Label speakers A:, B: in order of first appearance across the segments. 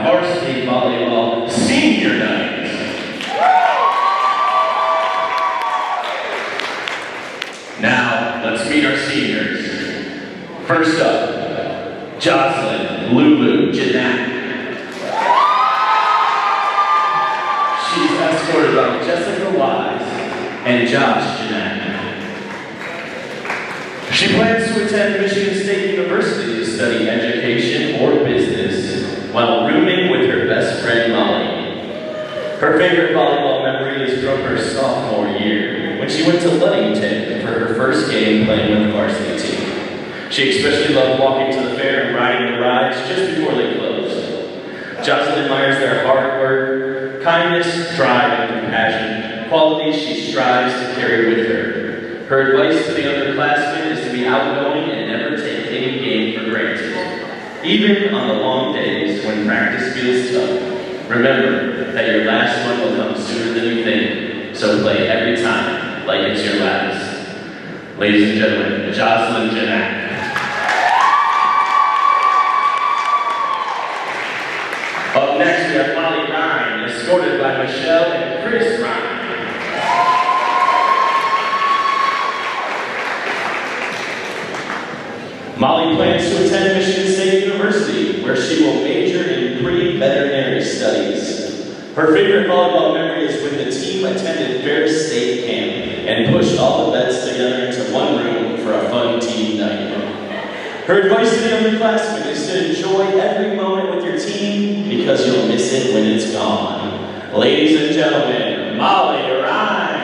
A: Varsity Volleyball Senior Night. Now, let's meet our seniors. First up, Jocelyn Lulu Jeanette. She's escorted by Jessica Wise and Josh Jeanette. She plans to attend Michigan State University to study education or business while rooming with her best friend Molly. Her favorite volleyball memory is from her sophomore year when she went to Ludington for her first game playing with the varsity team. She especially loved walking to the fair and riding the rides just before they closed. Jocelyn admires their hard work, kindness, drive, and compassion, qualities she strives to carry with her. Her advice to the underclassmen is to be outgoing and never take any game for granted. Even on the long days when practice feels tough, remember that your last one will come sooner than you think, so play every time like it's your last. Ladies and gentlemen, Jocelyn Jeanette. Up next, we have Molly Ryan, escorted by Michelle and Chris Ryan. Molly plans to attend Michigan State University, where she will major in pre-veterinary studies. Her favorite volleyball memory is when the team attended Ferris State Camp and pushed all the vets together into one room for a fun team night. Her advice to the underclassmen is to enjoy every moment with your team because you'll miss it when it's gone. Ladies and gentlemen, Molly Ryan.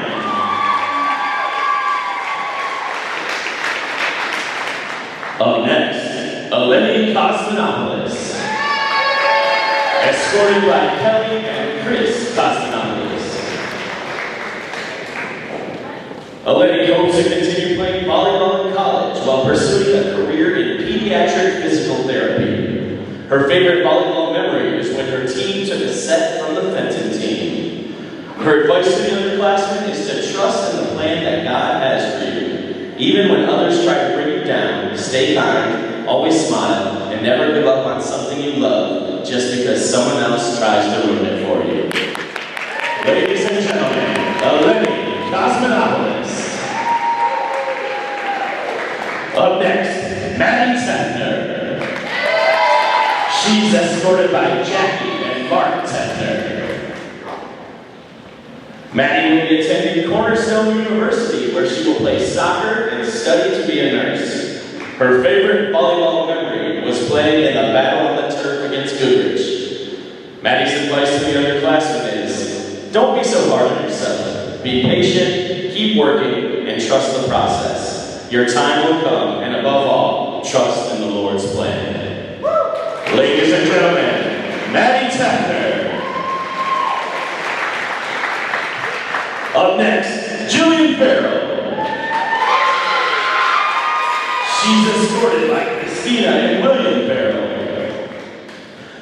A: Up next, Eleni Kosmanopoulos, escorted by Kelly and Chris Kosmanopoulos. Eleni hopes to continue playing volleyball in college while pursuing a career in pediatric physical therapy. Her favorite volleyball memory is when her team took a set from the Fenton team. Her advice to the underclassmen is to trust in the plan that God has for you. Even when others try to bring you down, stay kind, always smile, and never give up on something you love just because someone else tries to ruin it for you. Ladies and gentlemen, Eleni Kosmanopoulos. Up next, Maddie Tefner. She's escorted by Jackie and Mark Tefner. Maddie will be attending Cornerstone University, where she will play soccer and study to be a nurse. Her favorite volleyball memory was playing in the battle on the turf against Goodrich. Maddie's advice to the underclassmen is, don't be so hard on yourself. Be patient, keep working, and trust the process. Your time will come, and above all, trust in the Lord's plan. Ladies and gentlemen, Maddie Tefner. Up next, Jillian Farrell. She's escorted by Christina and William Farrell.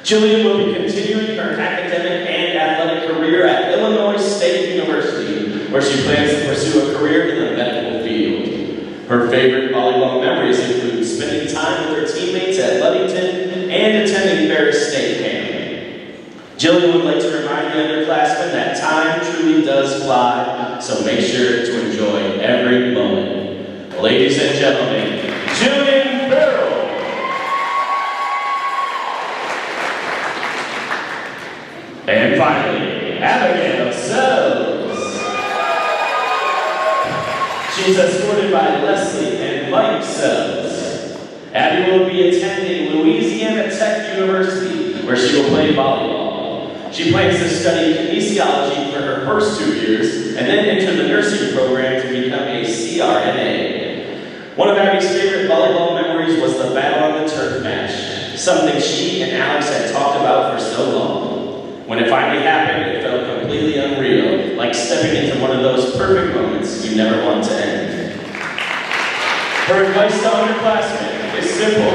A: Jillian will be continuing her academic and athletic career at Illinois State University, where she plans to pursue a career in the medical field. Her favorite volleyball memories include spending time with her teammates at Ludington and attending Ferris State Camp. Jillian would like to remind the underclassmen that time truly does fly, so make sure to enjoy every moment. Ladies and gentlemen, Jillian Farrell. And finally, Abigail Sells. She's escorted by Leslie and Mike Sells. Abby will be attending Louisiana Tech University, where she will play volleyball. She plans to study kinesiology for her first 2 years and then enter the nursing program to become a CRNA. One of Abby's favorite volleyball memories was the battle on the turf match, something she and Alex had talked about for so long. When it finally happened, it felt completely unreal, like stepping into one of those perfect moments you never want to end. Her advice to underclassmen is simple: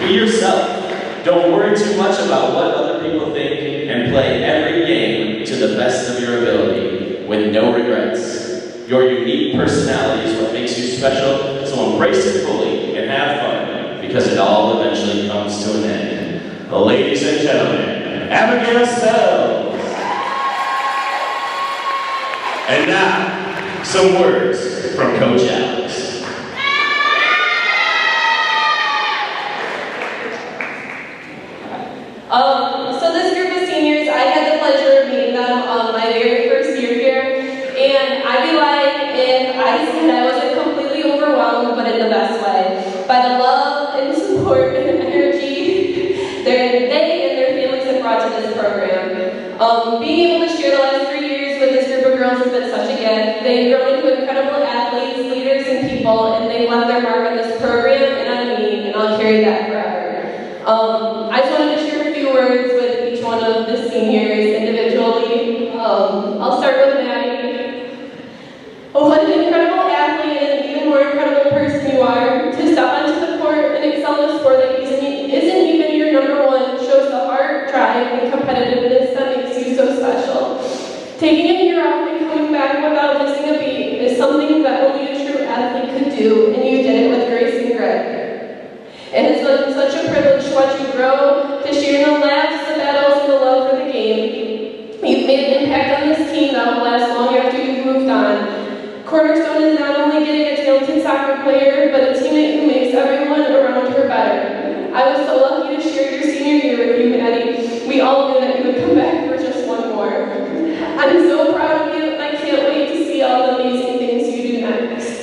A: be yourself. Don't worry too much about what other people think, and play every game to the best of your ability, with no regrets. Your unique personality is what makes you special, so embrace it fully and have fun, because it all eventually comes to an end. Ladies and gentlemen, Abigail Sells. And now, some words from Coach Alex.
B: So this group of seniors, I had the pleasure of meeting them my very first year here, and I'd be lying if I said I wasn't completely overwhelmed, but in the best way, by the love and support and energy they and their families have brought to this program. Being able to share the last 3 years with this group of girls has been such a gift. They've grown into incredible athletes, leaders, and people, and they've left their mark on this program and on me, and I'll carry that forever. I just wanted to share a few words with each one of the seniors individually. I'll start with Maddie. Oh, what an incredible athlete and an even more incredible person you are. To step onto the court and excel in a sport that isn't even your number one shows the heart, drive, and competitiveness that makes you so special. Taking a year off and coming back without missing a beat is something that only a true athlete could do, and you did it with grace and grit. It has been such a privilege to watch you grow, to share in the laughs, the battles, and the love for the game. You've made an impact on this team that will last long after you've moved on. Cornerstone is not only getting a talented soccer player, but a teammate who makes everyone around her better. I was so lucky to share your senior year with you, Maddie. We all knew that you would come back for just one more. I'm so proud of you, and I can't wait to see all the amazing things you do next.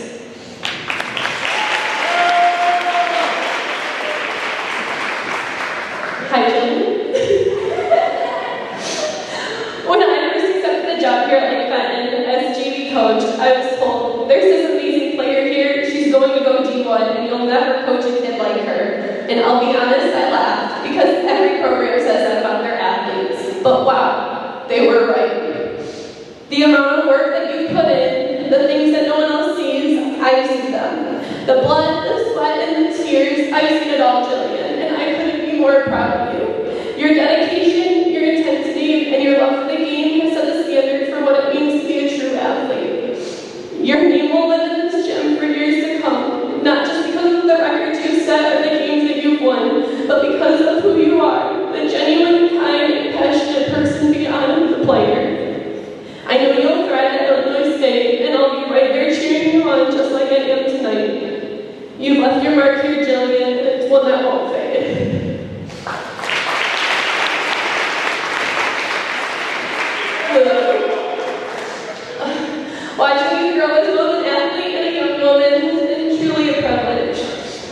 B: Hi, Jillian. When I first accepted the job here at Lake Benton as JV coach, I was told, there's this amazing player here, she's going to go D1, and you'll never coach a kid like her. And I'll be honest, I laughed, because every program says that about their athletes. But wow, they were right. The amount of work that you put in, the things that no one else sees, I've seen them. The blood, the sweat, and the tears, I've seen it all, Jillian, and I couldn't be more proud of you. Your dedication, your intensity, and your love for the game has set the standard for what it means to be a true athlete. Your name will live in this gym for years to come, not just because of the records you've set or the games that you've won, but because of who you are, the genuine, kind, and passionate person beyond the player. I know you'll thrive at Illinois State, and I'll be right there cheering you on just like I am tonight. You've left your mark here, Jillian, and it's one that won't fade. Watching you grow as both an athlete and a young woman has been truly a privilege.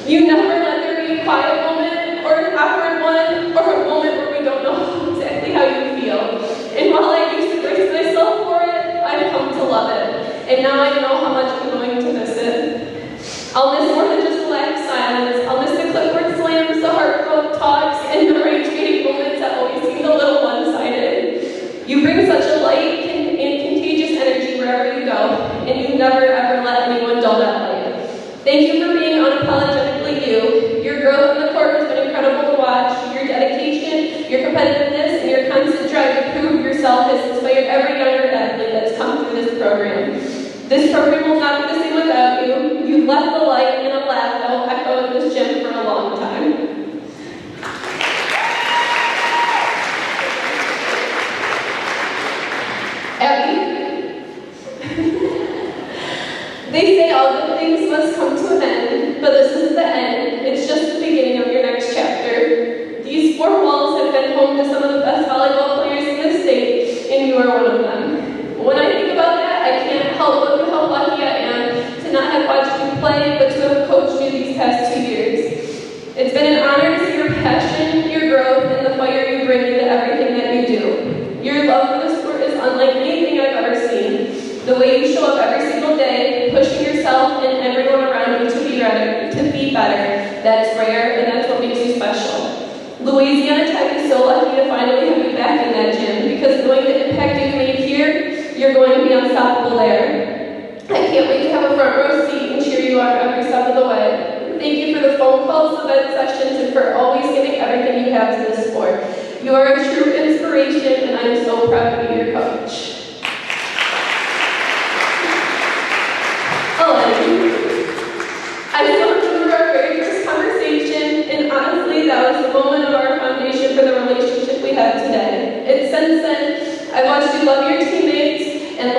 B: You never let there be a quiet moment, or an awkward one, or a moment where we don't know exactly how you feel. And while I used to brace myself for it, I've come to love it. And now I know how much I'm going to miss it. I'll miss more than just the lack of silence. I'll miss the clipboard slams, the heartfelt talks, and the rage-baiting moments that always seemed a little one-sided. You bring such a light and contagious energy wherever you go, and you never ever let anyone dull that light. Thank you for being unapologetically you. Your growth on the court has been incredible to watch. Your dedication, your competitiveness, and your constant drive to prove yourself has inspired every younger athlete that's come through this program. This program will not be the same without you. You've left the light and a laugh that will echo in this gym for a long time. Abby. They say all good things must come to an end, but this isn't the end. It's just the beginning of your next chapter. These four walls have been home to some of the best volleyball players in the state, and you are one of them. When I think about that, I can't help but feel how lucky I am to not have watched you play, but to have coached you these past 2 years. It's been an honor to see your passion, your growth, and the fire you bring into everything that you do. Your love for the sport is unlike anything I've ever seen. The way you show up every single day, pushing yourself and everyone around you to be better, that's rare, and that's what makes you special. Louisiana Tech is so lucky to finally have you back in that gym, because knowing the impact you've made here, you're going to be unstoppable there. I can't wait to have a front row seat and cheer you on every step of the way. Thank you for the phone calls, the vet sessions, and for always giving everything you have to this sport. You are a true inspiration, and I'm so proud to be your coach. I still remember our very first conversation, and honestly, that was the moment of our foundation for the relationship we have today.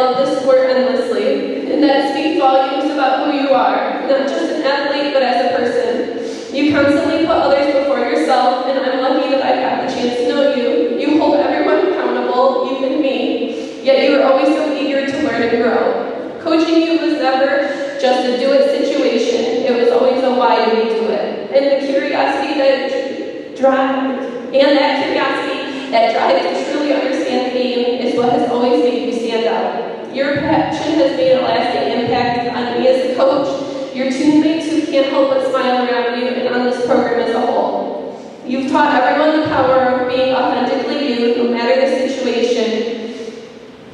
B: love this sport endlessly, and that speaks volumes about who you are, not just an athlete, but as a person. You constantly put others before yourself, and I'm lucky that I've got the chance to know you. You hold everyone accountable, even me, yet you are always so eager to learn and grow. Coaching you was never just a do-it situation, it was always a why do we do it. And the curiosity that drives to truly understand the game is what has always made you stand out. Your passion has made a lasting impact on me as a coach, your teammates who can't help but smile around you, and on this program as a whole. You've taught everyone the power of being authentically you, no matter the situation.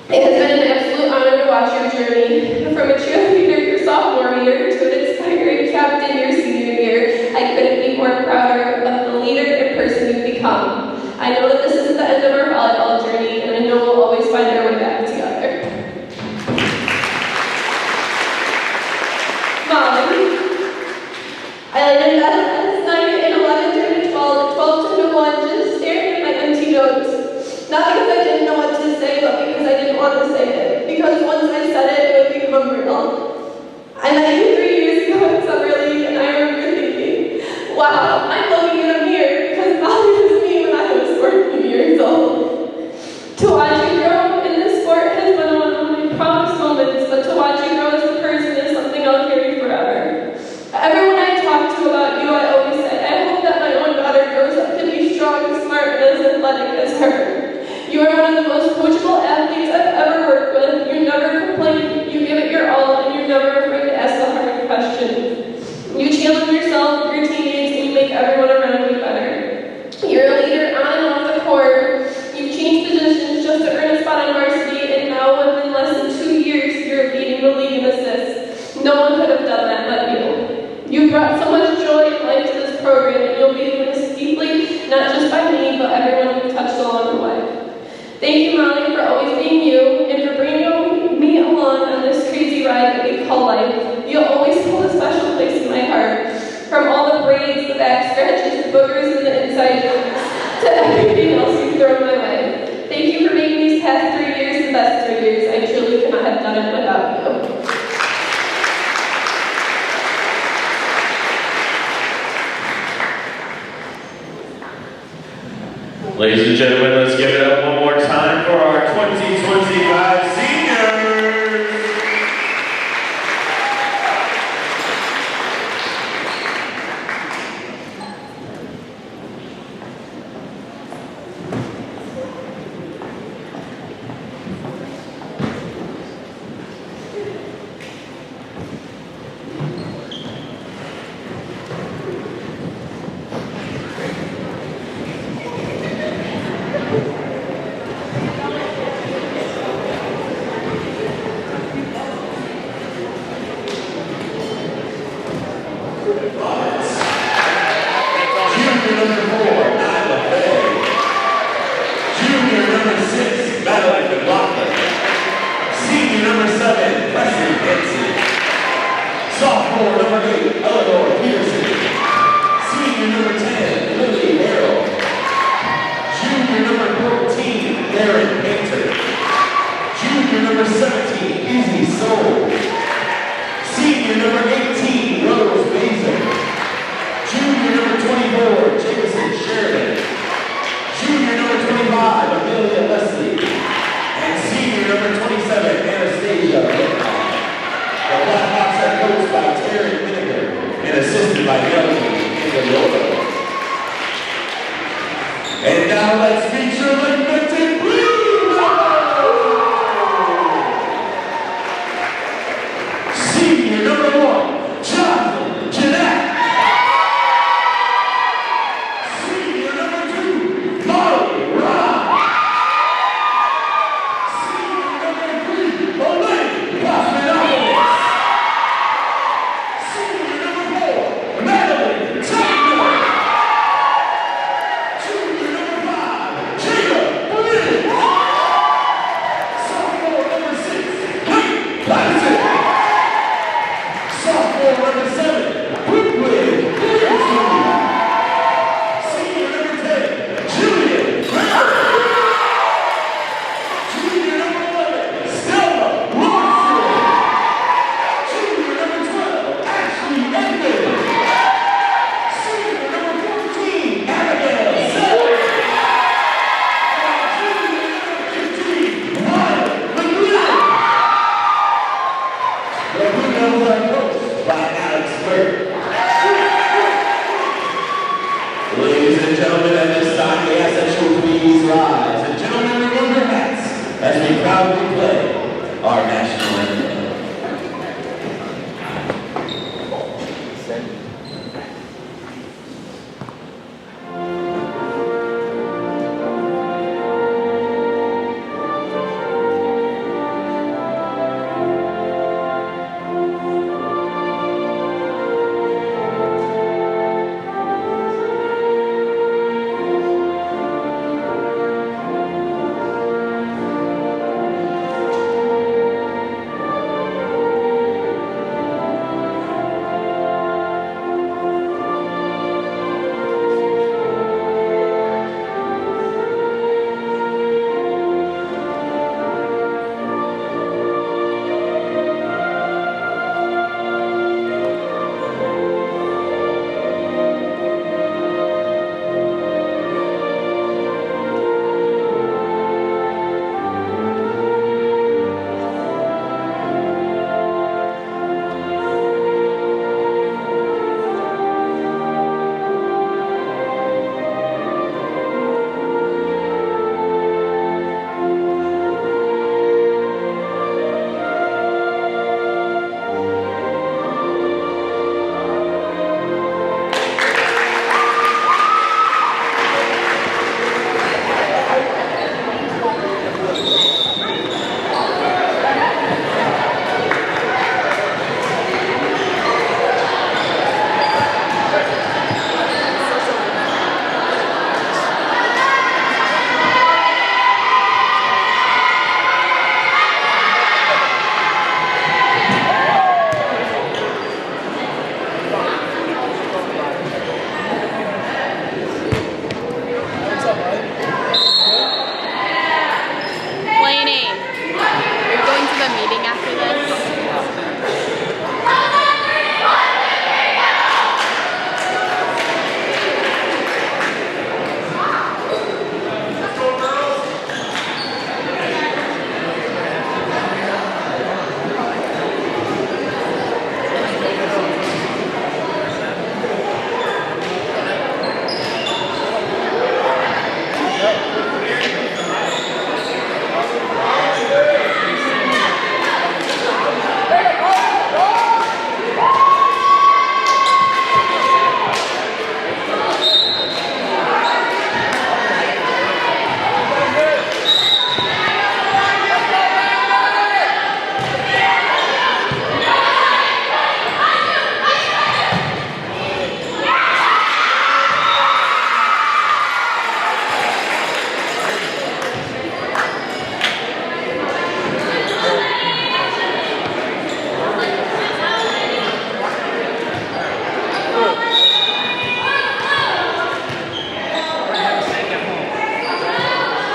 B: It has been an absolute honor to watch your journey. From a cheerleader your sophomore year to an inspiring captain your senior year, I couldn't be more prouder of the leader and person you've become. I know that this isn't the end of our volleyball journey, and I know we'll always find our way back together. Mom, I laid in bed last night at 11 turned to 12, 12 turned to 1, just staring at my empty notes. Not because I didn't know what to say, but because I didn't want to say it. Because once I said it, it would become real. I met you 3 years ago in summer league, and I remember thinking, wow, I'm looking in a mirror because Molly was me when I was 14 years old. To watch you grow in this sport has been one of my proudest moments, but to watch you grow as a person is something I'll carry forever. Everyone I talk to about you, I always say, I hope that my own daughter grows up to be strong, smart, and as athletic as her. You are one of the most coachable athletes I've ever worked with. You never complain, you give it your all, and you're never afraid to ask the hard question. You challenge yourself, your teammates, and you make everyone around you better. You're a leader on and off the court. You've changed positions just to earn a spot on varsity, and now within less than 2 years, you're leading the league in assists. No one could have done that but you. You brought so much joy and life to this program, and you'll be missed deeply, not just by me, but everyone you've touched along the way. Thank you, Molly, for always being you, and for bringing me along on this crazy ride that we call life. You'll always hold a special place in my heart. From all the braids, the back scratches, the boogers, and the inside jokes, to everything else you've thrown my way. Thank you for making these past 3 years the best 3 years. I truly could not have done it without you.
A: Ladies and gentlemen, let's give it up one more time for our 2025 seniors. And now let's feature the Vintage Blue Senior number 1, Jonathan Jeanette. Senior number 2, Molly Ron. Senior number 3, Elaine Cosminopolis. Senior number 4, Madeline Taylor. Junior number 5, Jacob.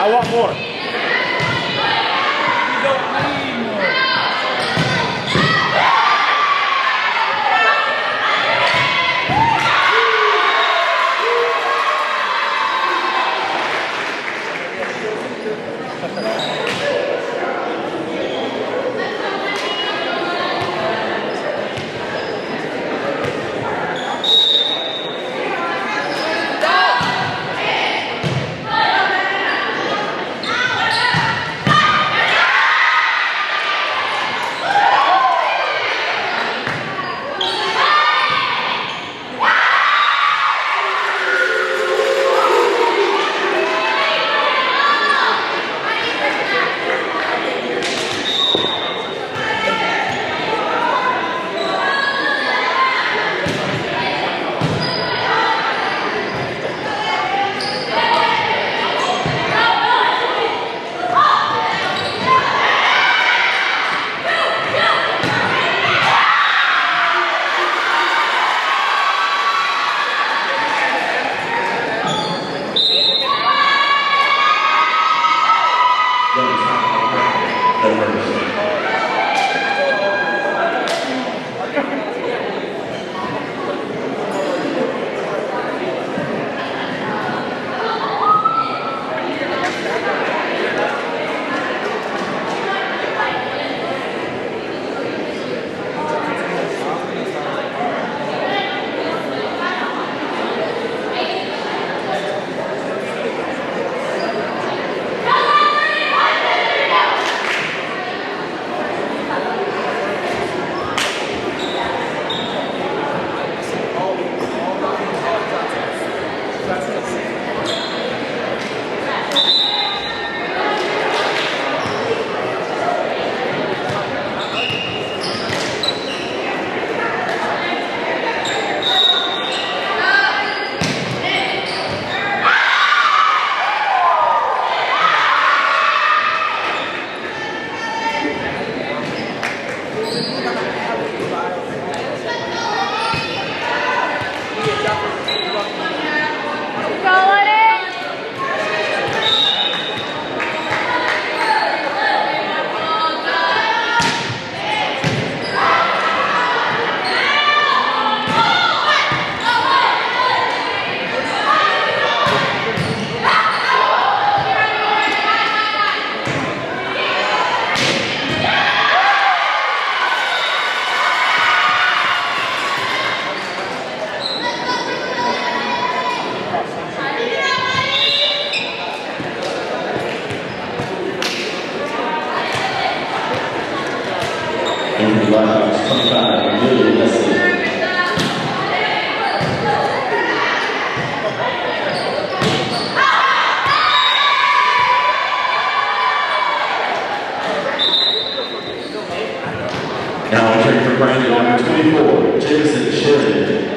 C: I want more.
A: Now entering for Brandon, number 24, Jameson Sheridan.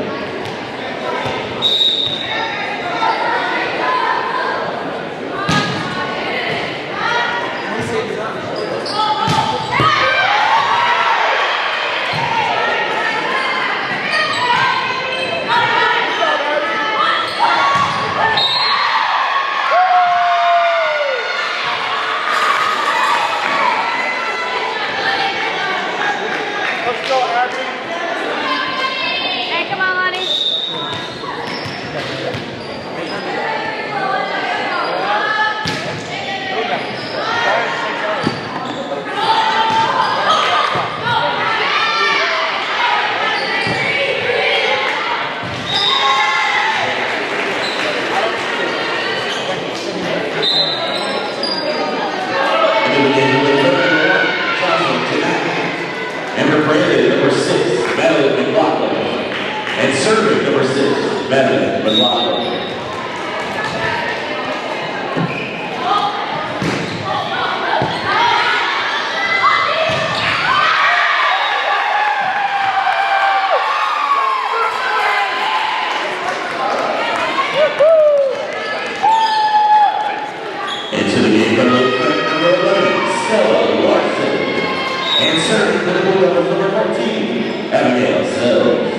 A: And serving number 6, Madeline McLaughlin. Into the game from number 11, Stella Larson. And serving the Bulldogs number 14, Abigail Sells.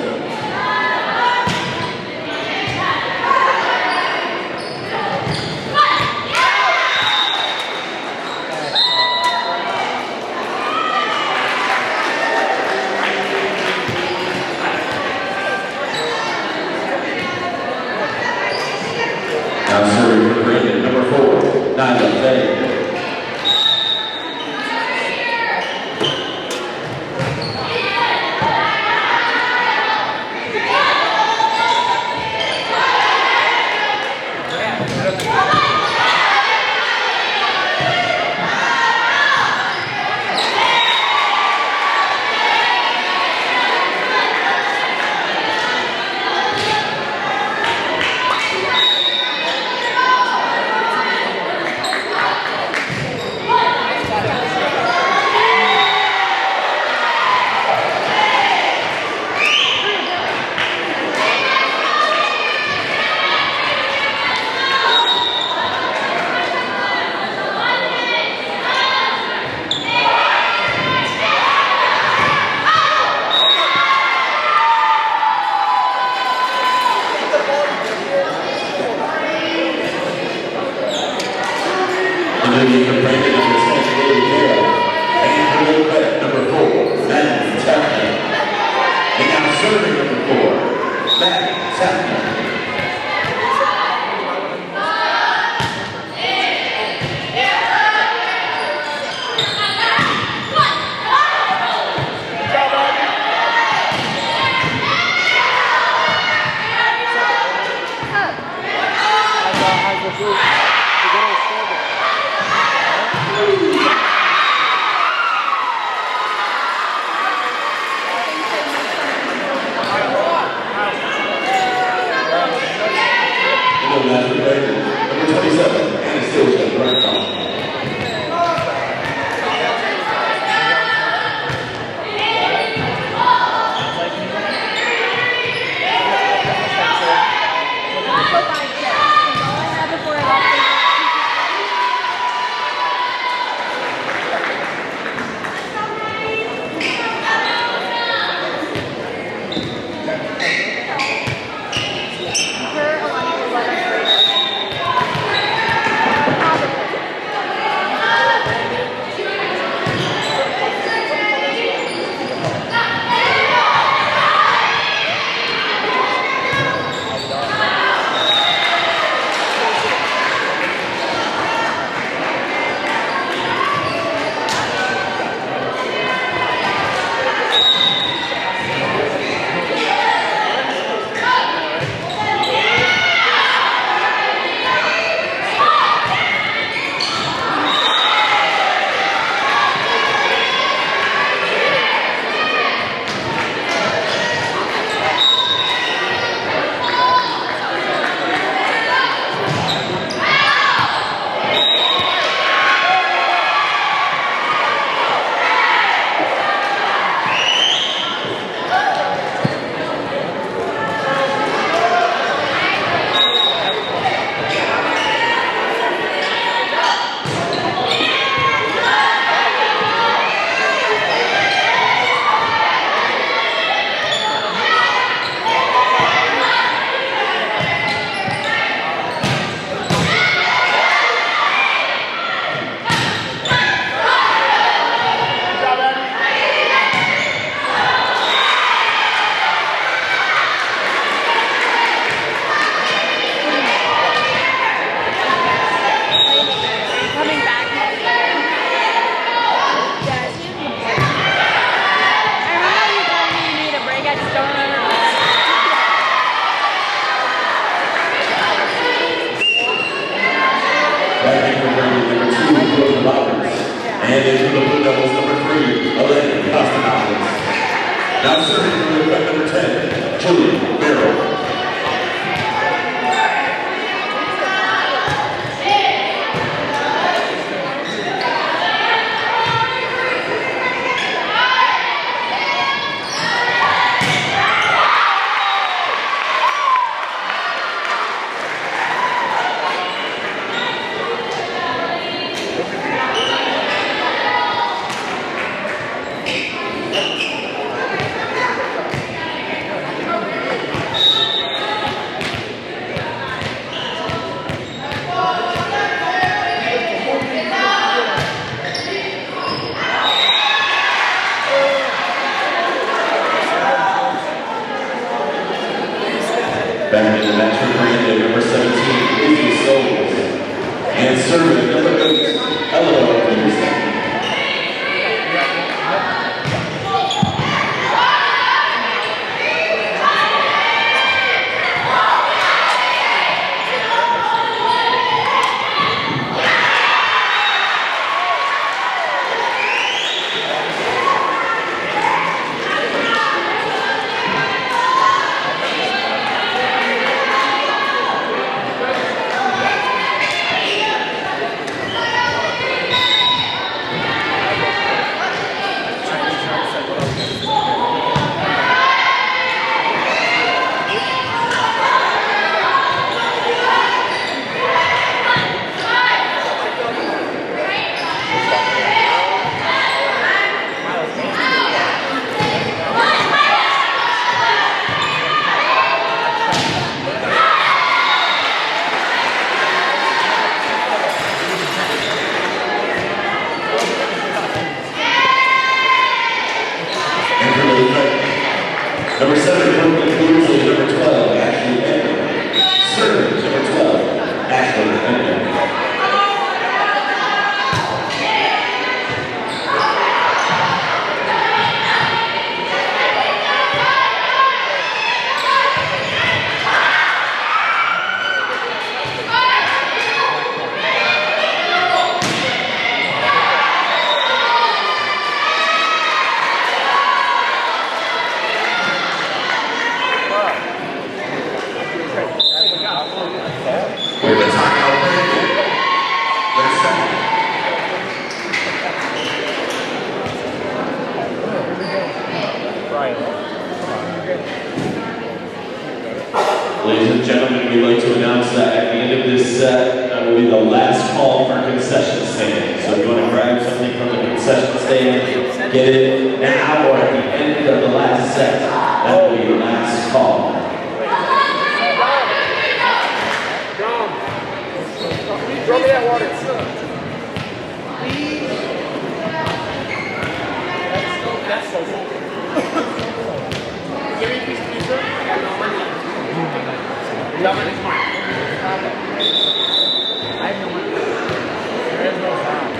A: Lady for Brandon, number 10, Lily Hale. And for Lily Vet, number 4, Madeline Tapman. And now serving number 4, Maddie Tapman. Number 27, Anastasia Brown. And in the blue doubles, number 3, Elaine Cosmonauts. Now serving for the number 10, Julie Merrill. Back in the match for Brandon, number 17, Izzy Souls. And serving number 8, Eleanor Peterson. call for concession stand. So if you want to grab something from the concession stand, get it now or at the end of the last set. That will be your last call.
C: Throw me that water. That's so cool. Give me a piece of pizza. I have no money. No money. I have no money. There is no sound.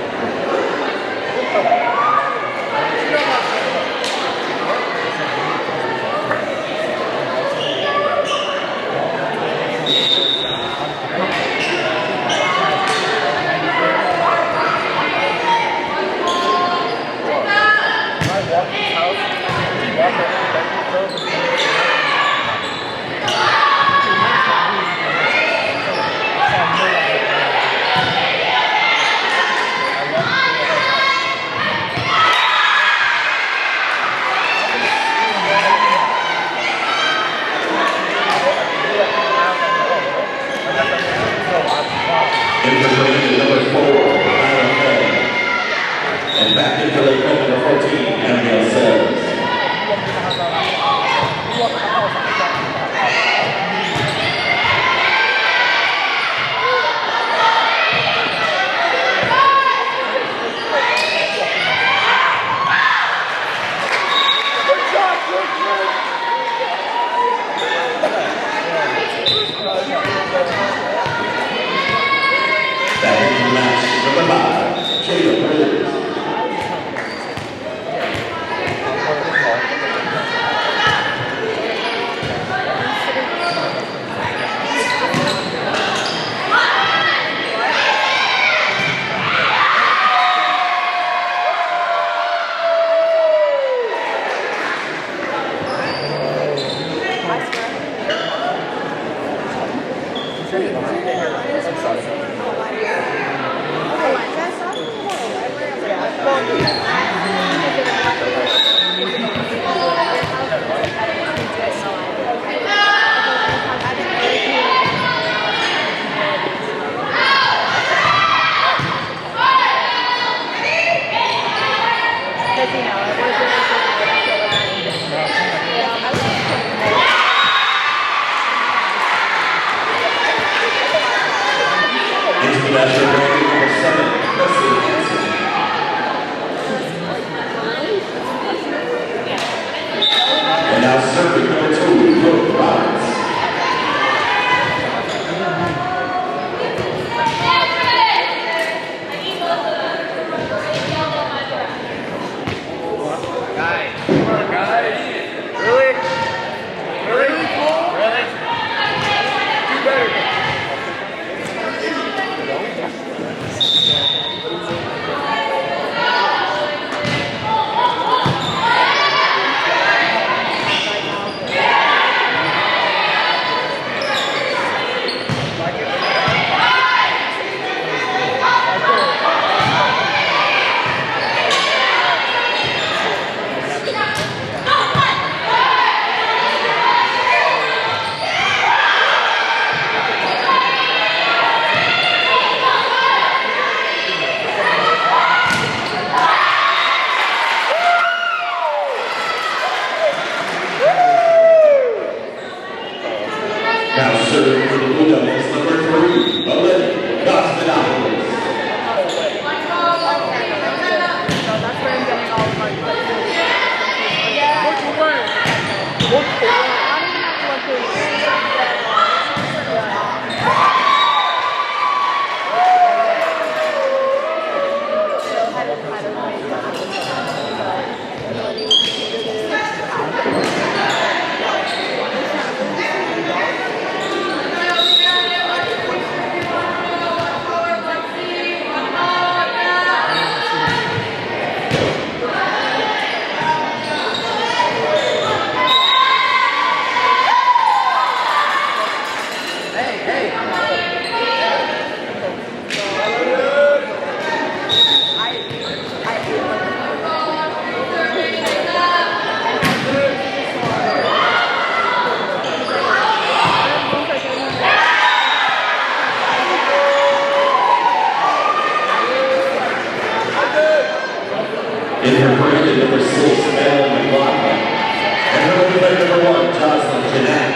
A: In her bracket number 6, Madeline McLaughlin. And her player number 1, Jocelyn Jeanette.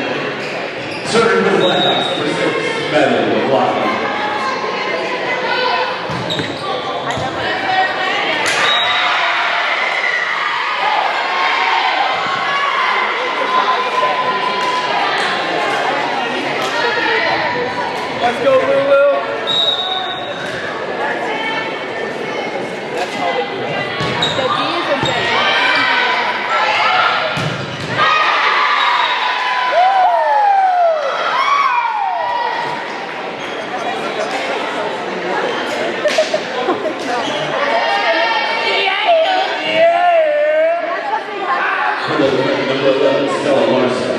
A: Serving for the Blackhawks, number 6, Madeline McLaughlin.
C: Let's go, Lulu! That's how they do it.
D: The D is a J.
A: Number 11, Stella Larson.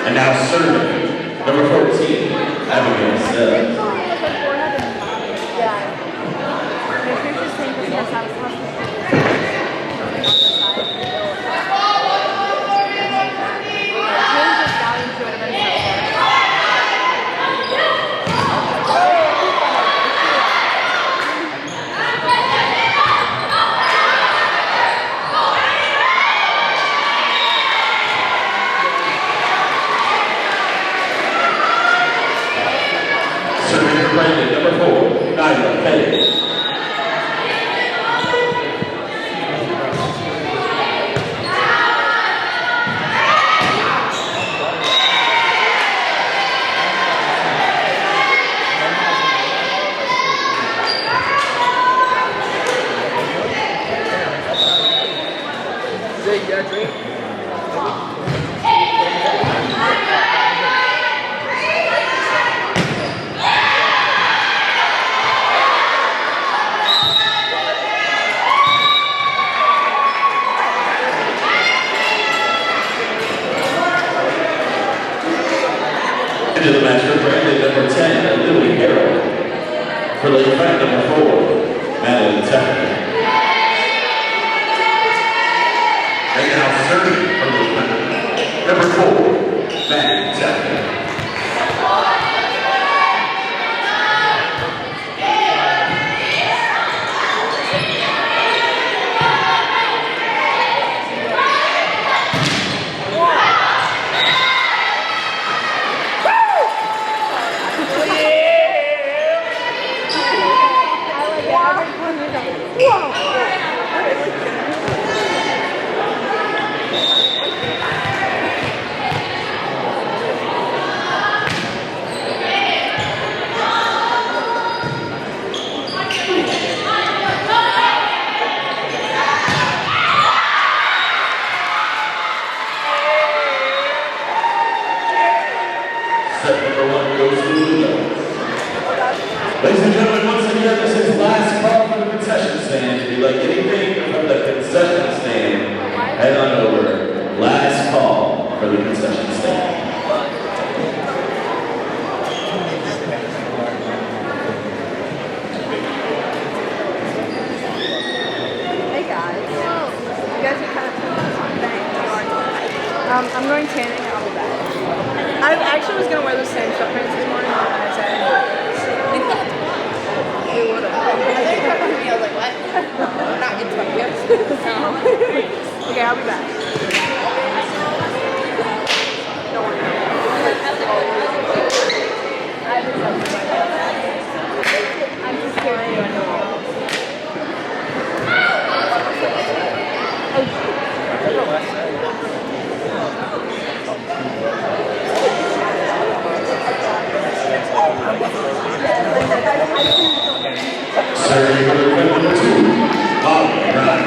A: And now serving, number 14, Abigail Stubbs. Brandon, number 4, Nyla Petty.
C: Zay, you got a drink?
A: Into the match for Brandon, number 10, Lily Harrell. For Lady Frank, number 4, Madeline Tucker. And now serving from the number 4, Madeline Tucker. Set number 1 goes to Lulu. Ladies and gentlemen, once again, this is the last call for the concession stand. If you'd like anything from the concession stand, head on over. Last call for the concession stand.
D: Hey guys. You guys are kind of I'm going tanning and I'll be back. I actually was going to wear the same sweatpants this morning and I said, you would have. I was like, what? I'm not in sweatpants. Okay, I'll be back. Don't worry. I'm just scared of you, I know.
A: Serving for the number 2, Molly Ryan.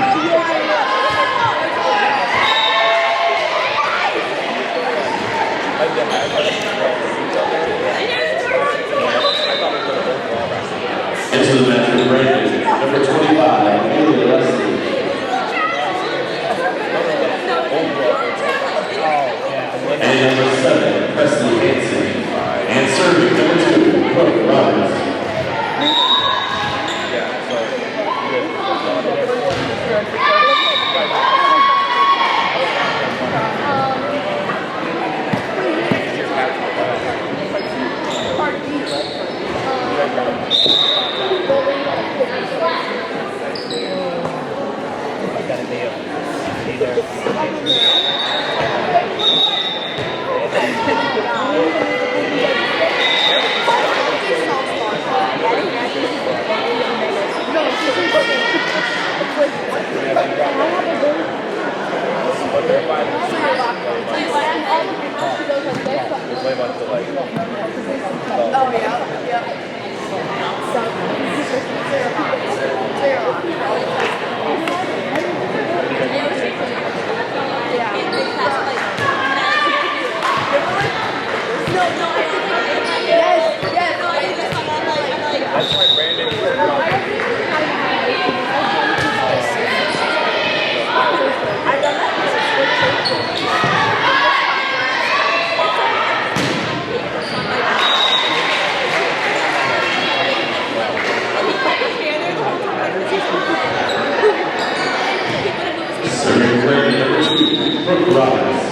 A: Into the match for Brandon, number 25, Haley Leslie. And number 7, Presley Hansen. And serving number 2, Brooke Roberts.
D: Oh, yeah. Yeah.
C: That's why Brandon
A: Serving play number 2, Brooke Roberts.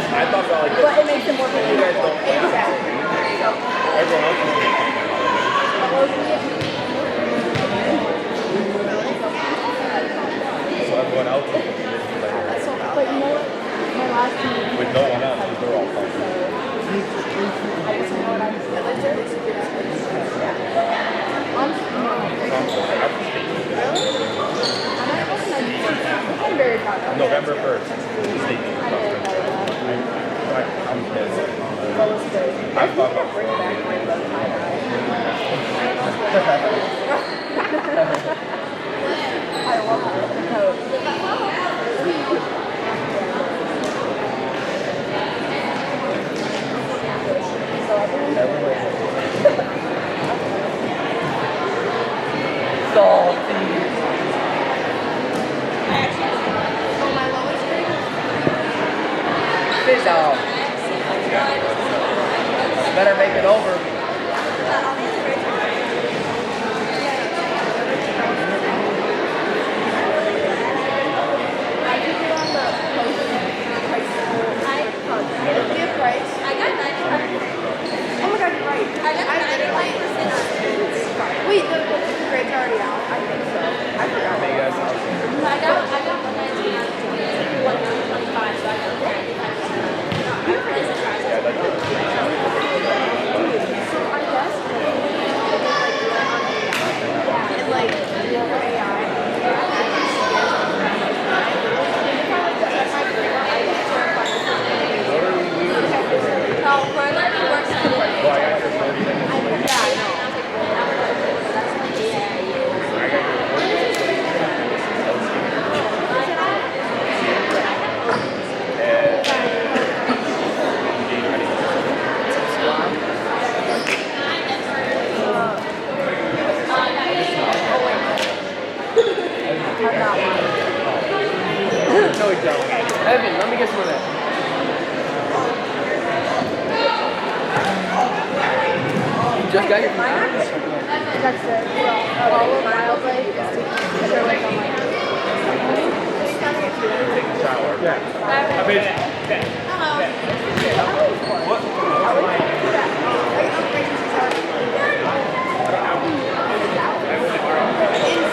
C: I thought about like this.
D: But it makes it more
C: You guys don't play.
D: Exactly.
C: Everyone else is making so everyone else is
D: But you know what? My last team.
C: with no one else, because they're all playing.
D: I just know what I'm I'm very proud of it.
C: November 1st. State meeting. I'm pissed. I thought about
D: Bring back my love I love the coat. Oh, my lowest grade?
E: Fish off. Better make it over.
D: I took it on the post price school. Give me a price.
B: I got 95%.
D: Oh my god, you're right.
B: I got 95% on it.
D: Wait, the grade's already out. I think so. I forgot.
C: Hey guys, how's it?
B: I got 119 out of 20, 125, so I got 95%. I'm pretty surprised.
C: Yeah, that's it.
D: So I guess and like your AI.
B: Oh, for like it works on
C: Well, I got your 30 minutes.
D: Yeah, I know.
E: No, we don't. Evan, let me get some of that. You just got your
D: That's it. All of my play is to show like on my
C: Take a shower. Yeah. I mean,
D: in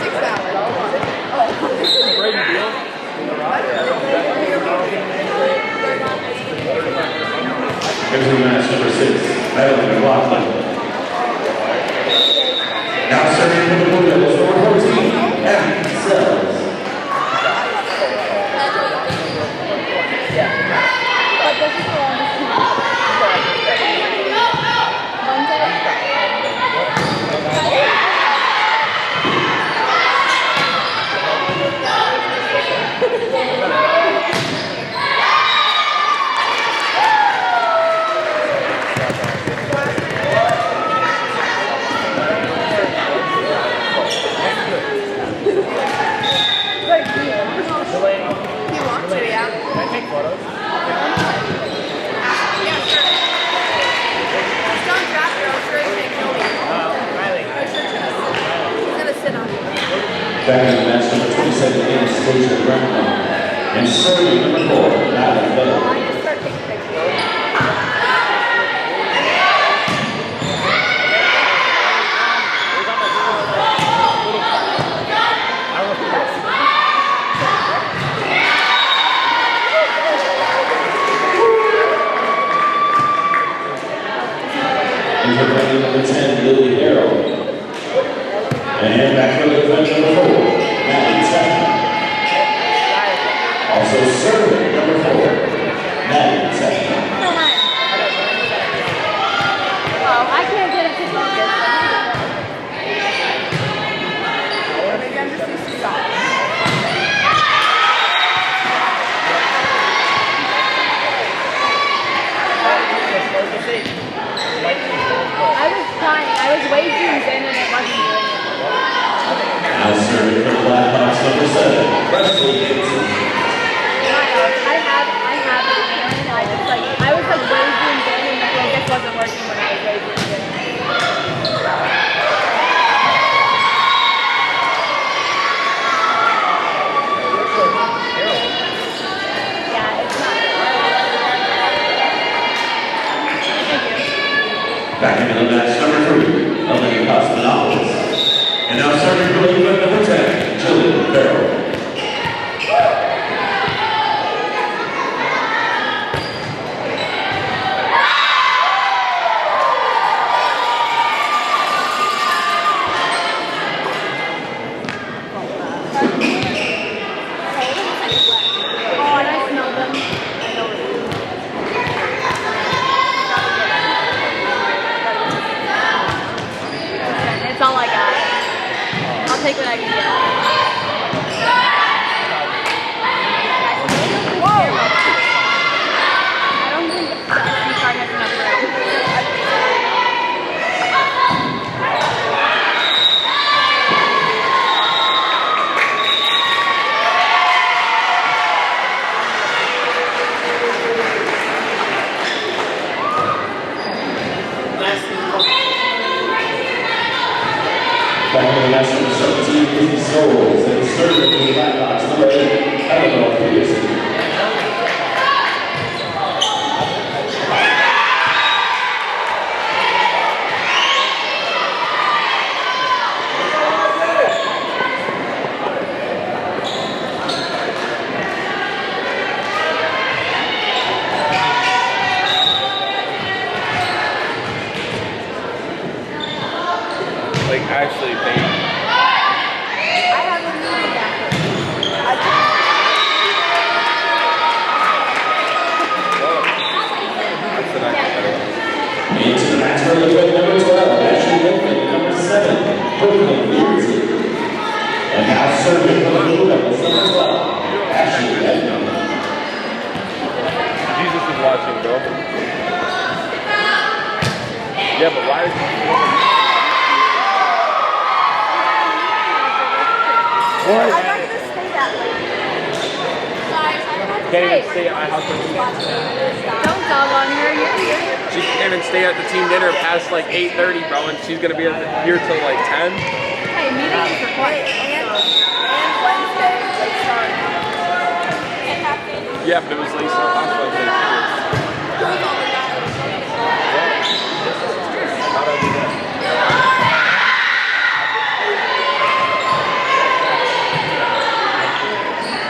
D: 6 hours.
E: Brady deal.
A: Here's the match number 6, Madeline McLaughlin. Now serving for the Blue Devils, number 14, Abby Sells.
D: But this is the longest He wants to, yeah.
C: can I take photos?
D: Yeah, sure. Just don't drop it, I'm sure he's gonna kill me.
C: Riley.
D: He's gonna sit on me.
A: Back in the match number 27 game, stage of the round. And serving number 4, Madeline Bell. Intervention number 10, Lily Harrell. And back for the defense number 4, Maddie Tucker. Also serving number 4, Maddie Tucker.
D: Oh, I can't get it to focus. Maybe I'm just used to soccer. I was trying. I was way zoomed in and it wasn't doing it.
A: Now serving for the Blackhawks number 7, Varsity.
D: I have it, and I just I was way zoomed in and the focus wasn't working when I was way zoomed in. Yeah, it's not. Thank you.
A: Back into the match number 3, Eleni Cosmonopoulos. And now serving for the number 10, Jillian Farrell.
D: It's all I got. I'll take what I can get. Whoa! I don't think the SD card has enough room.
A: Back in the match number 17, Izzy Souls. And serving for the Blackhawks number 8, Eleanor Peterson.
E: Like actually they
D: I haven't moved that.
E: that's the next better.
A: Into the match for the number 12, Ashley Whitman, number 7, Brooklyn Varsity. And now serving for the Blue Devils number 12, Ashley Whitman.
E: Jesus is watching, bro. Yeah, but why is he
D: I'm not going to stay that late.
E: can't even stay at my house for
D: Don't dog on her. You're here.
E: she can't even stay at the team dinner past like 8:30, bro, and she's gonna be here till like 10.
D: Hey, meeting is required. And Wednesday, they start.
E: Yeah, but it was late last Wednesday too. How'd I do that?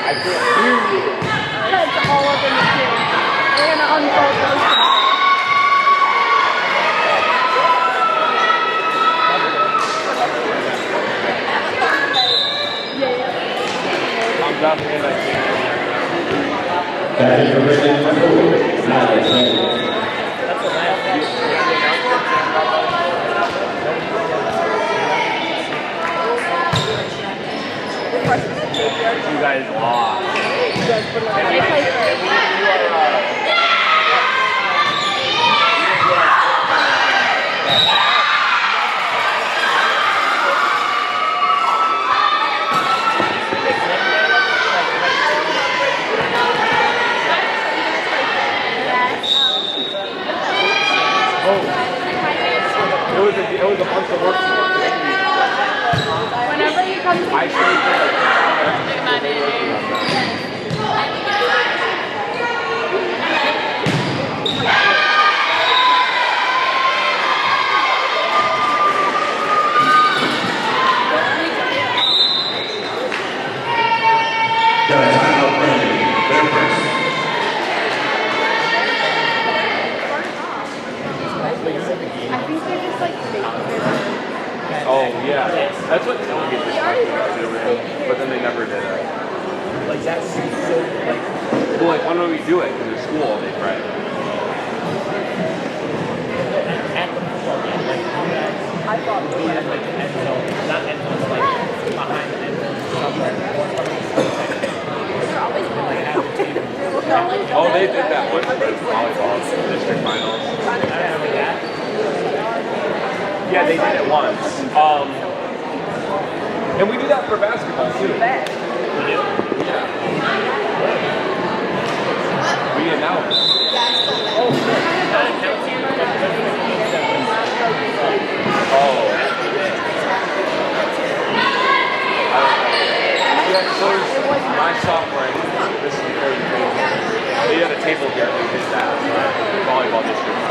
E: I can't hear you.
D: It's all up in the queue. We're going to unfold those tonight.
E: I'm definitely like
A: Back in for Brittany number 4, Madeline Bell.
E: you guys lost.
D: They play
E: It was a bunch of work.
D: whenever you come to
E: I should have put tailgate discussions, but then they never did it.
C: Like that's so like.
E: Well, like, why don't we do it? Because it's school all day Friday.
C: At the football game, like you guys, I thought we had like the end zone, not end zone, but like behind the end zone somewhere. Like at the table.
E: Oh, they did that one for volleyball district finals.
C: I remember that.
E: Yeah, they did it once. And we do that for basketball too.
C: We do?
E: Yeah. We announce.
C: Oh, not announcing.
E: Oh. Yeah, so my sophomore, this is before the table. They had a table here and we did that volleyball district.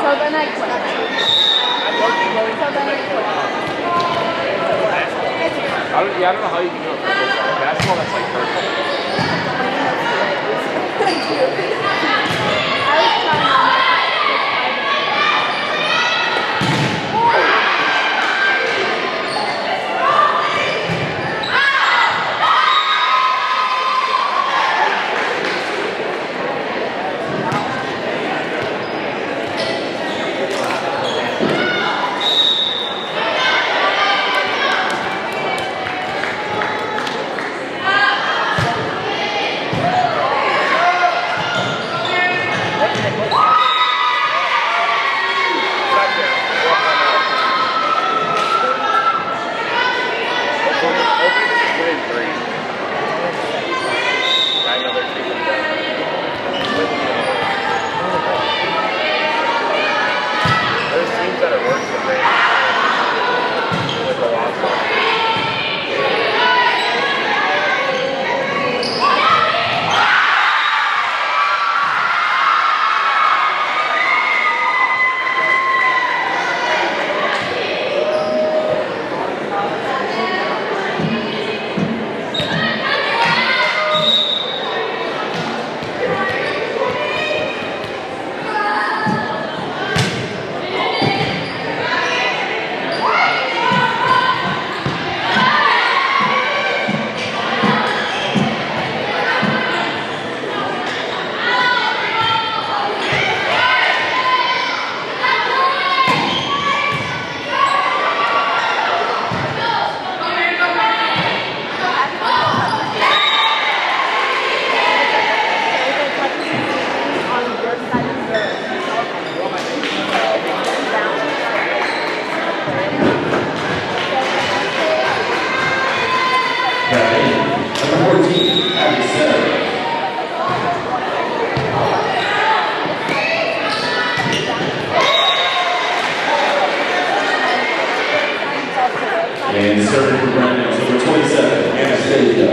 D: So then I quit.
E: I don't know how you can do it for football. Basketball, that's like perfect.
A: And serving for Brandon, number 27, Anastasia.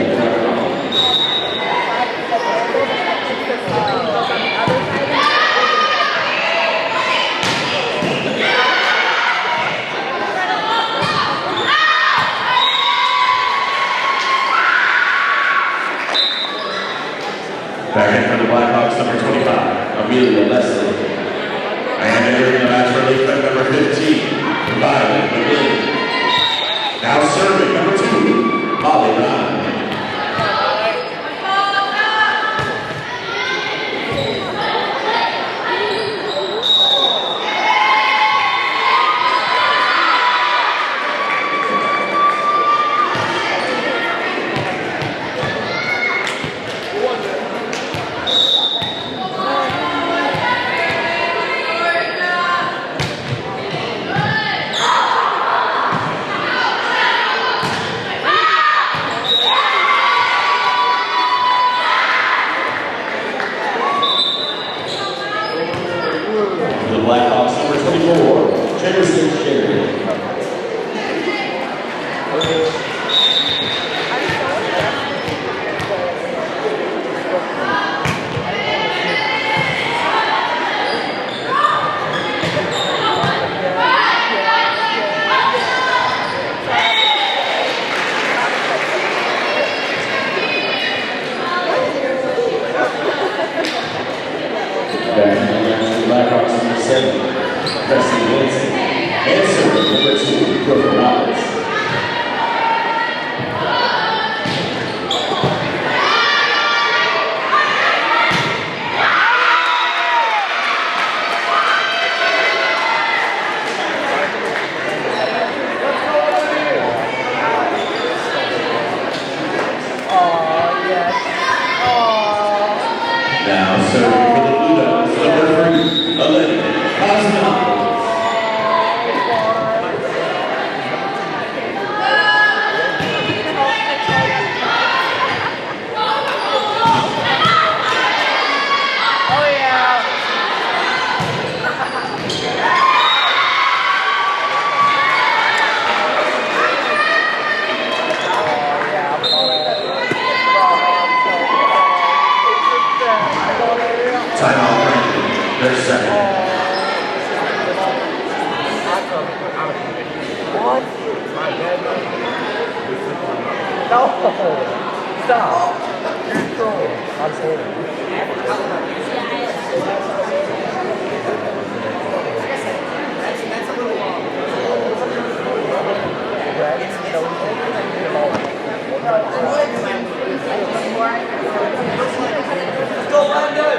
A: Back in for the Blackhawks, number 25, Amelia Leslie. And entering the match for league number 15, Violet McGinn. Now serving number 2, Molly Ryan. Serving for the Blue Devils, number 3, Olivia Osman. Timeout, Brandon. Their second.
C: What? No! Stop! You're trolling. I'm trolling.
F: Go London!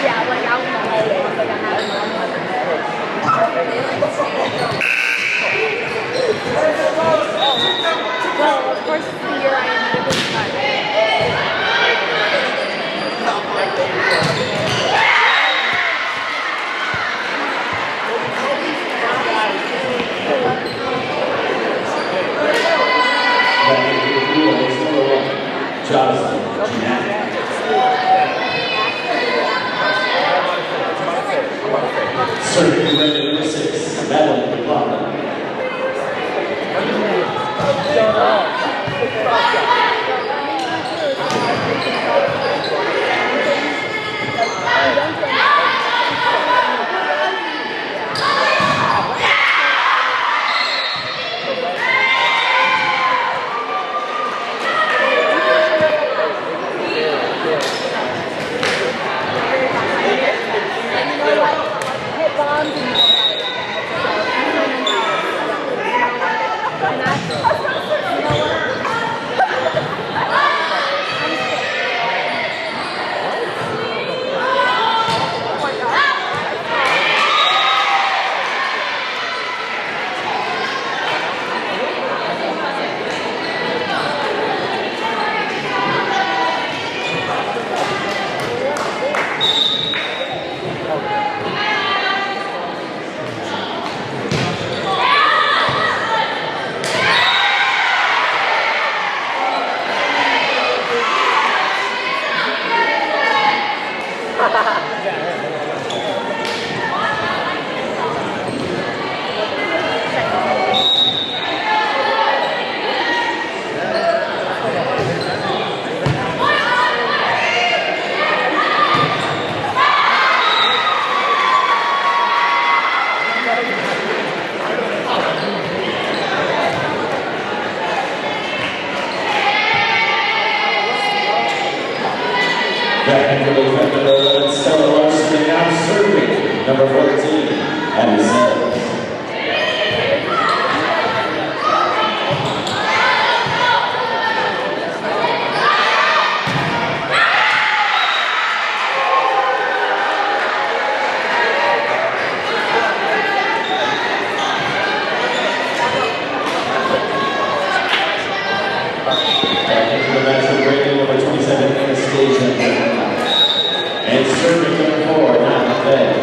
D: Yeah, like out in the hallways, like I had a well, of course, the year I ended this
A: Jonathan. Serving red number 6, Madeline Blocker. Back into the number 11, Stella Varsity, now serving number 14, Abby Sellers. Back into the match with rating number 27, Anastasia. And serving number 4, not bad.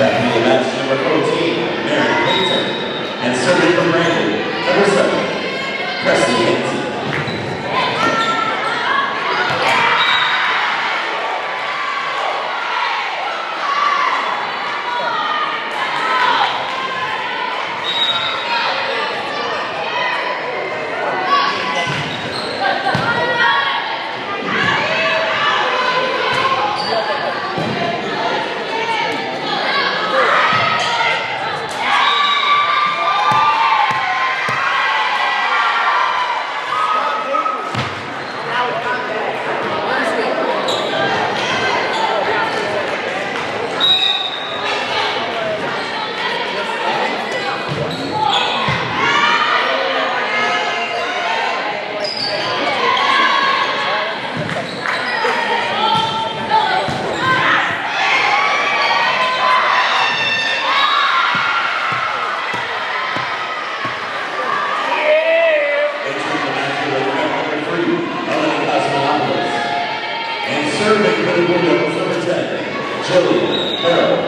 A: Backing the match, number 14, Mary Clayton. And serving for Brandon, number 7, Presley Yancey. Serving for the Bulldogs, number 10, Jillian Harrell.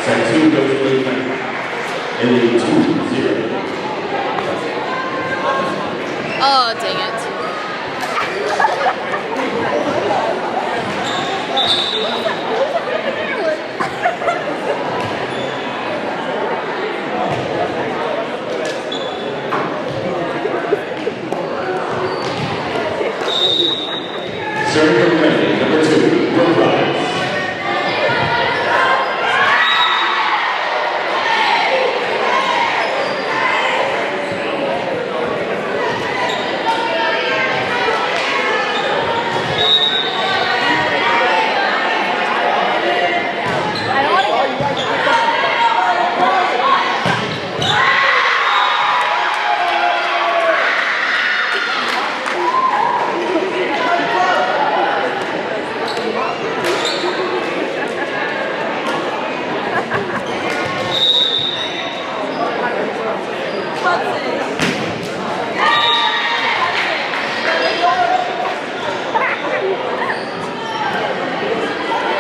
A: Set 2 goes to the front. And then 2-0.
D: Oh, dang it.
A: Serving for Brandon, number 2, Brooke Rice.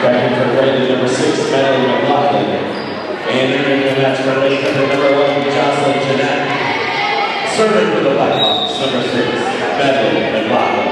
A: Backing for Brandon, number 6, Madeline McLaughlin. And entering the match for Lincoln, number 11, Jocelyn Jeanette. Serving for the Blackhawks, number 6, Madeline McLaughlin.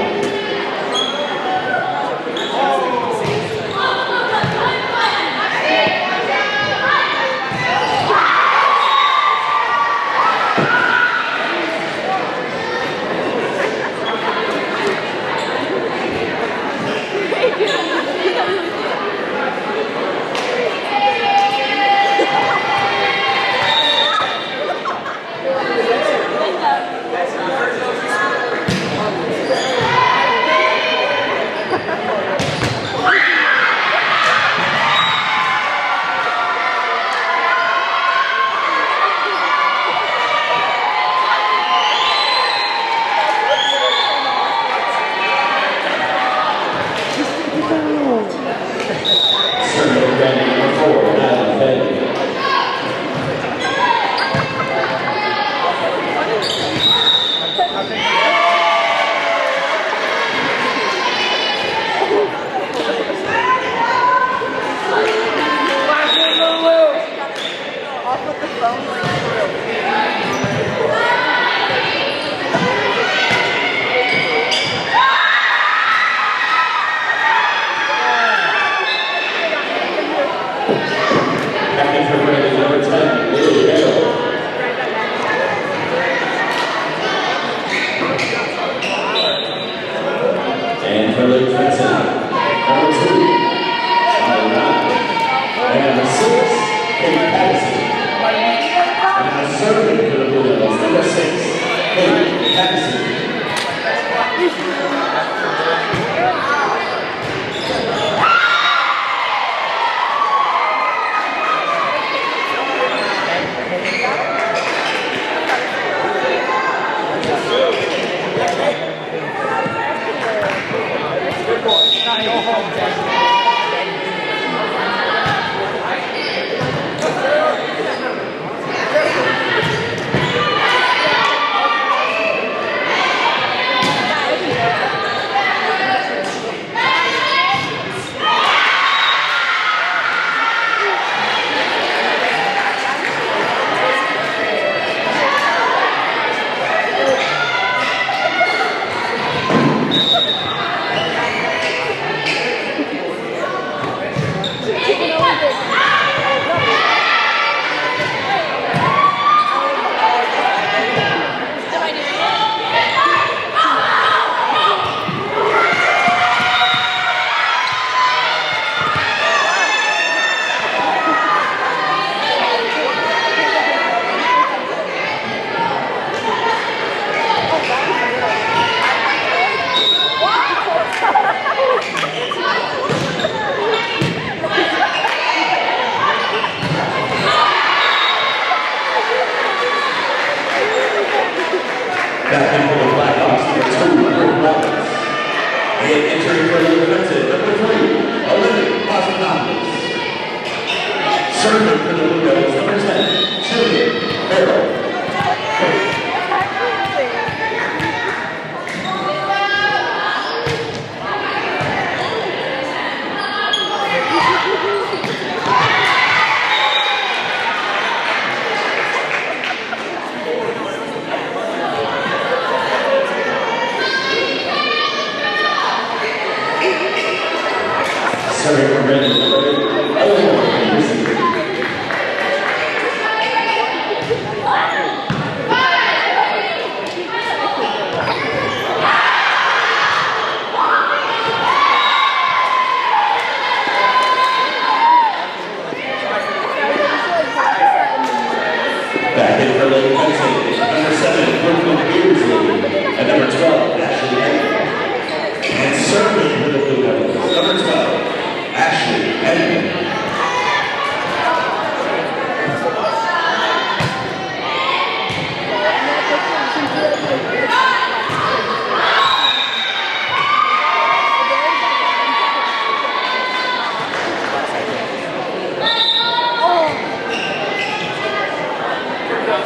A: Madison.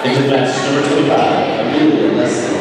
A: Into match number 25, Amelia Leslie.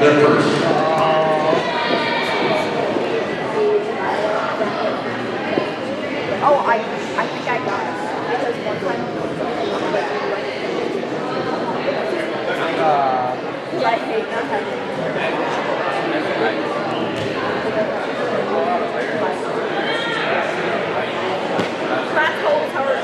A: They're first.
D: Oh, I think I got it. Because one time I hate not having crack holes hurt.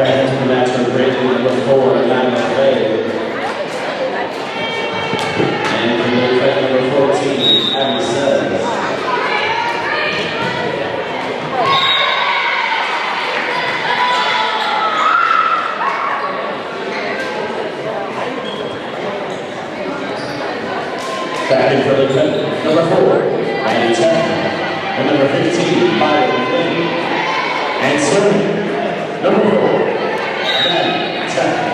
A: Right ahead to the match for Brittany, number 4, Lana Faye. And for the defense, number 14, Abby Suggs. Back in for the defense, number 4, Andy Turner. And number 15, Byron Lee. And serving, number 4, Maddie Tucker.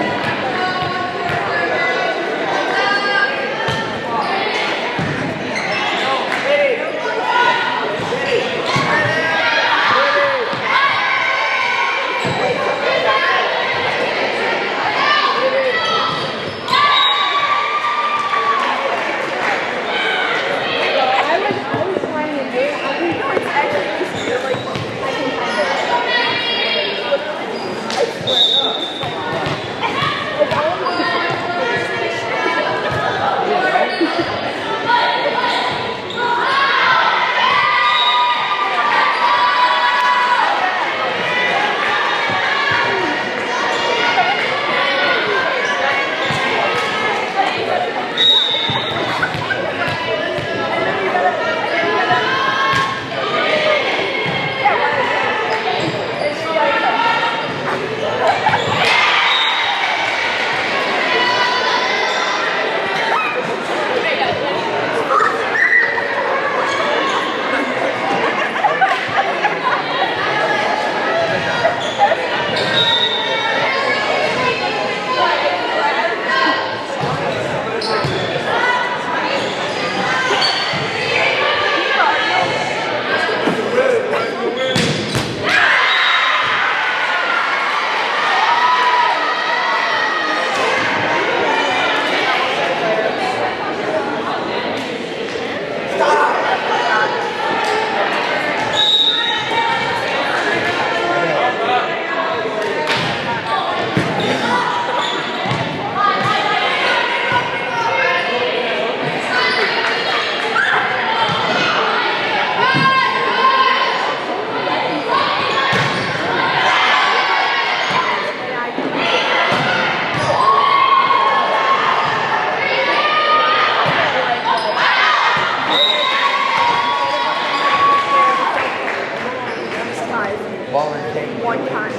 D: One time.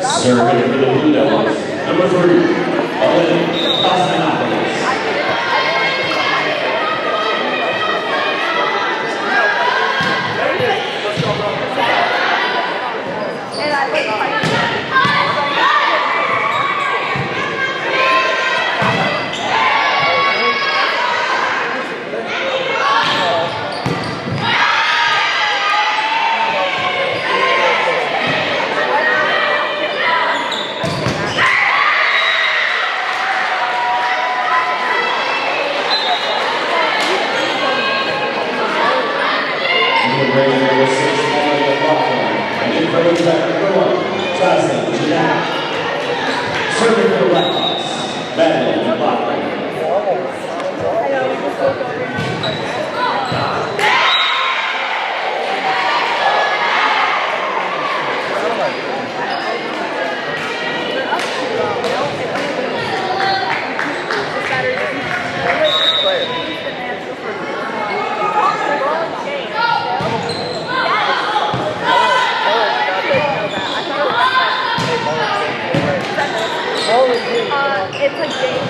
A: Serving for the Blue Devils, number 3, Olivia Cosmopolis.
D: And I like
A: Serving for the Blackhawks, Madeline Blockman.
D: It's like anything.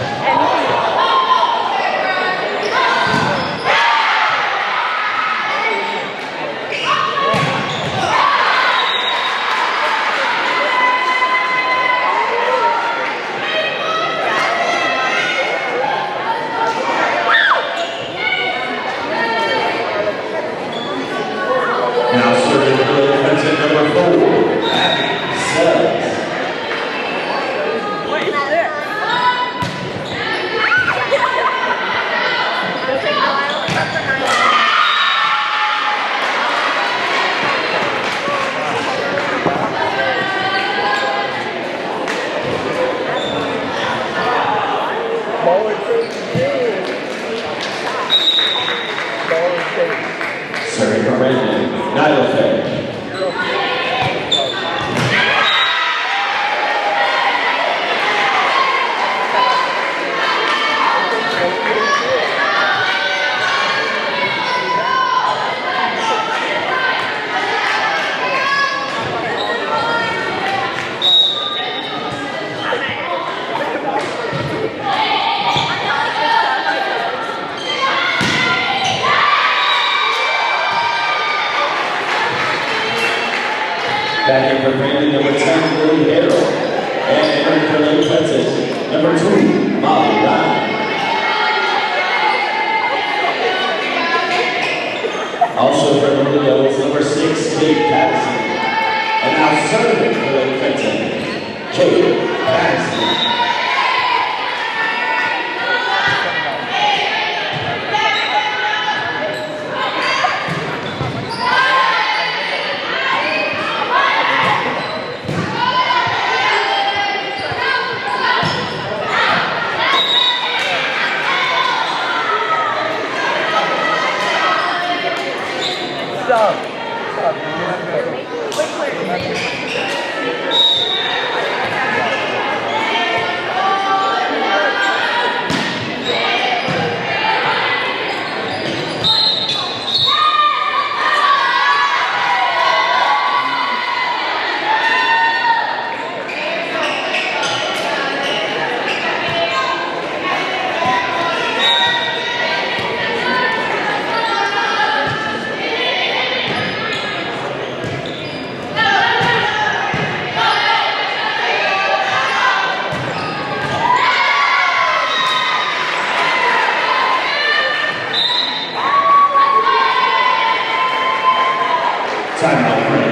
A: Now serving for the defensive number 4, Abby Suggs. Back in for family number 10, Lily Harrell. And for Lily Clinton, number 2, Molly Ryan. Also for Lily Harrell, number 6, Kate Patterson. And now serving for Lily Clinton, Kate Patterson. Timeout break.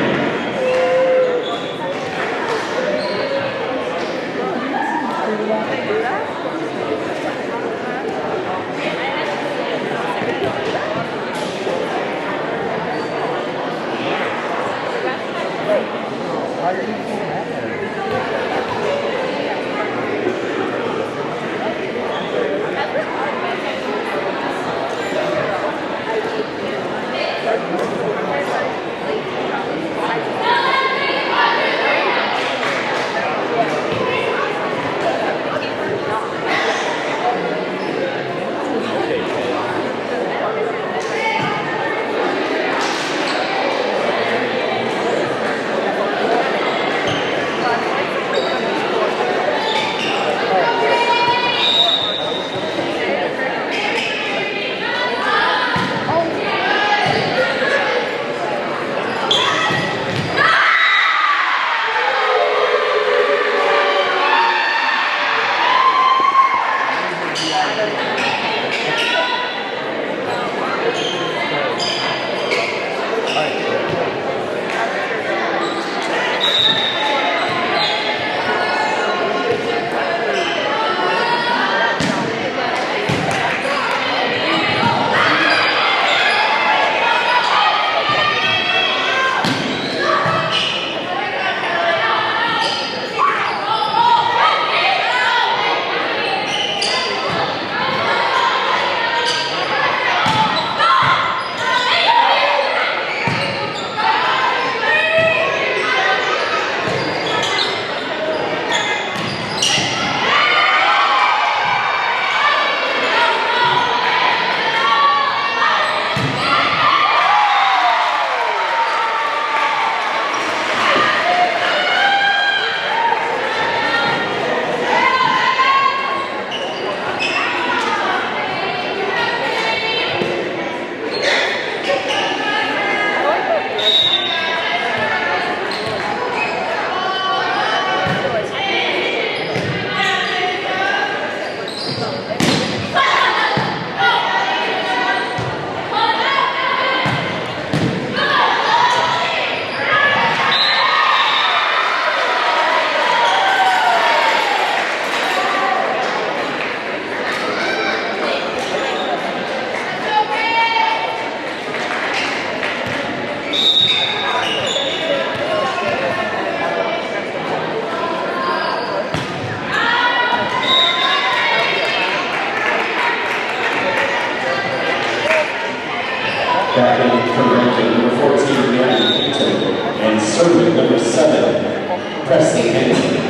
A: Back in for ranking number 14, Leanne Hinton, and serving number 7, Preston Hinton.